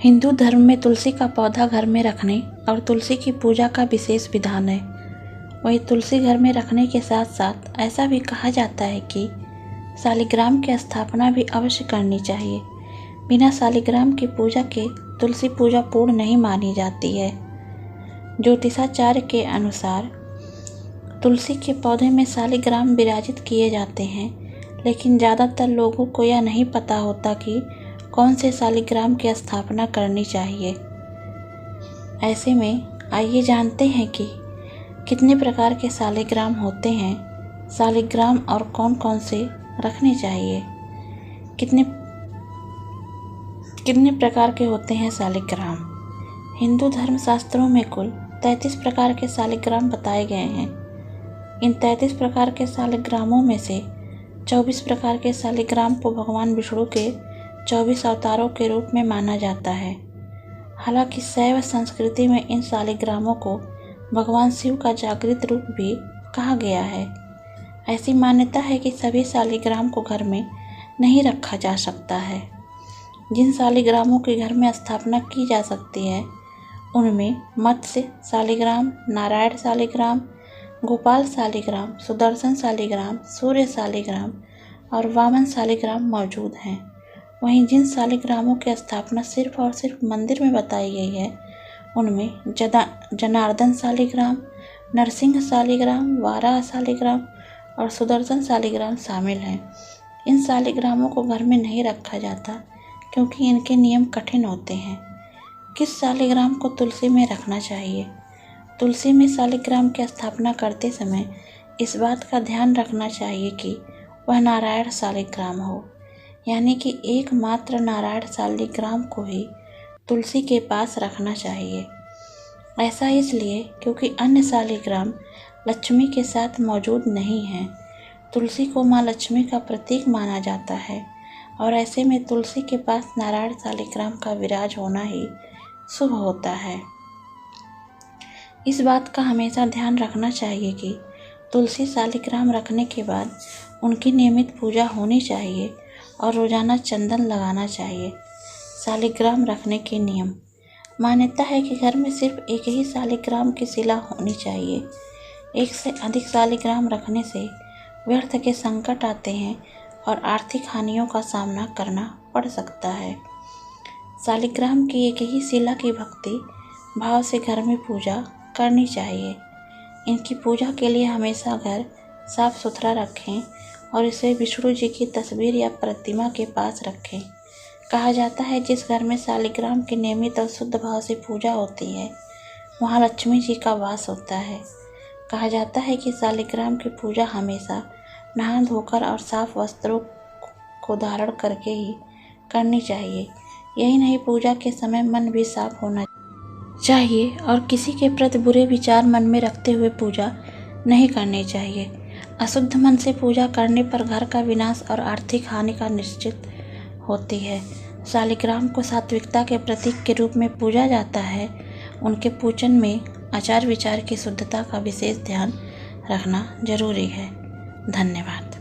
हिंदू धर्म में तुलसी का पौधा घर में रखने और तुलसी की पूजा का विशेष विधान है। वहीं तुलसी घर में रखने के साथ साथ ऐसा भी कहा जाता है कि शालिग्राम की स्थापना भी अवश्य करनी चाहिए। बिना शालिग्राम की पूजा के तुलसी पूजा पूर्ण नहीं मानी जाती है। ज्योतिषाचार्य के अनुसार तुलसी के पौधे में शालिग्राम विराजित किए जाते हैं, लेकिन ज़्यादातर लोगों को यह नहीं पता होता कि कौन से शालिग्राम की स्थापना करनी चाहिए। ऐसे में आइए जानते हैं कि कितने प्रकार के शालिग्राम होते हैं, शालिग्राम और कौन कौन से रखने चाहिए। कितने प्रकार के होते हैं शालिग्राम। हिंदू धर्म शास्त्रों में कुल 33 प्रकार के शालिग्राम बताए गए हैं। इन 33 प्रकार के शालिग्रामों में से 24 प्रकार के शालिग्राम को भगवान विष्णु के 24 अवतारों के रूप में माना जाता है। हालांकि शैव संस्कृति में इन शालिग्रामों को भगवान शिव का जागृत रूप भी कहा गया है। ऐसी मान्यता है कि सभी शालिग्राम को घर में नहीं रखा जा सकता है। जिन शालिग्रामों के घर में स्थापना की जा सकती है उनमें मत्स्य शालिग्राम, नारायण शालिग्राम, गोपाल शालिग्राम, सुदर्शन शालिग्राम, सूर्य शालिग्राम और वामन शालिग्राम मौजूद हैं। वहीं जिन शालिग्रामों की स्थापना सिर्फ और सिर्फ मंदिर में बताई गई है उनमें जनार्दन शालिग्राम, नरसिंह शालिग्राम, वाराह शालिग्राम और सुदर्शन शालिग्राम शामिल हैं। इन शालिग्रामों को घर में नहीं रखा जाता क्योंकि इनके नियम कठिन होते हैं। किस शालिग्राम को तुलसी में रखना चाहिए? तुलसी में शालिग्राम की स्थापना करते समय इस बात का ध्यान रखना चाहिए कि वह नारायण शालिग्राम हो, यानी कि एकमात्र नारायण शालिग्राम को ही तुलसी के पास रखना चाहिए। ऐसा इसलिए क्योंकि अन्य शालिग्राम लक्ष्मी के साथ मौजूद नहीं हैं। तुलसी को माँ लक्ष्मी का प्रतीक माना जाता है और ऐसे में तुलसी के पास नारायण शालिग्राम का विराज होना ही शुभ होता है। इस बात का हमेशा ध्यान रखना चाहिए कि तुलसी शालिग्राम रखने के बाद उनकी नियमित पूजा होनी चाहिए और रोजाना चंदन लगाना चाहिए। शालिग्राम रखने के नियम। मान्यता है कि घर में सिर्फ एक ही शालिग्राम की शिला होनी चाहिए। एक से अधिक शालिग्राम रखने से व्यर्थ के संकट आते हैं और आर्थिक हानियों का सामना करना पड़ सकता है। शालिग्राम की एक ही शिला की भक्ति भाव से घर में पूजा करनी चाहिए। इनकी पूजा के लिए हमेशा घर साफ सुथरा रखें और इसे विष्णु जी की तस्वीर या प्रतिमा के पास रखें। कहा जाता है जिस घर में शालिग्राम की नियमित और शुद्ध भाव से पूजा होती है वहाँ लक्ष्मी जी का वास होता है। कहा जाता है कि शालिग्राम की पूजा हमेशा नहा धोकर और साफ वस्त्रों को धारण करके ही करनी चाहिए। यही नहीं, पूजा के समय मन भी साफ होना चाहिए और किसी के प्रति बुरे विचार मन में रखते हुए पूजा नहीं करनी चाहिए। अशुद्ध मन से पूजा करने पर घर का विनाश और आर्थिक हानि का निश्चित होती है। शालिग्राम को सात्विकता के प्रतीक के रूप में पूजा जाता है। उनके पूजन में आचार विचार की शुद्धता का विशेष ध्यान रखना जरूरी है। धन्यवाद।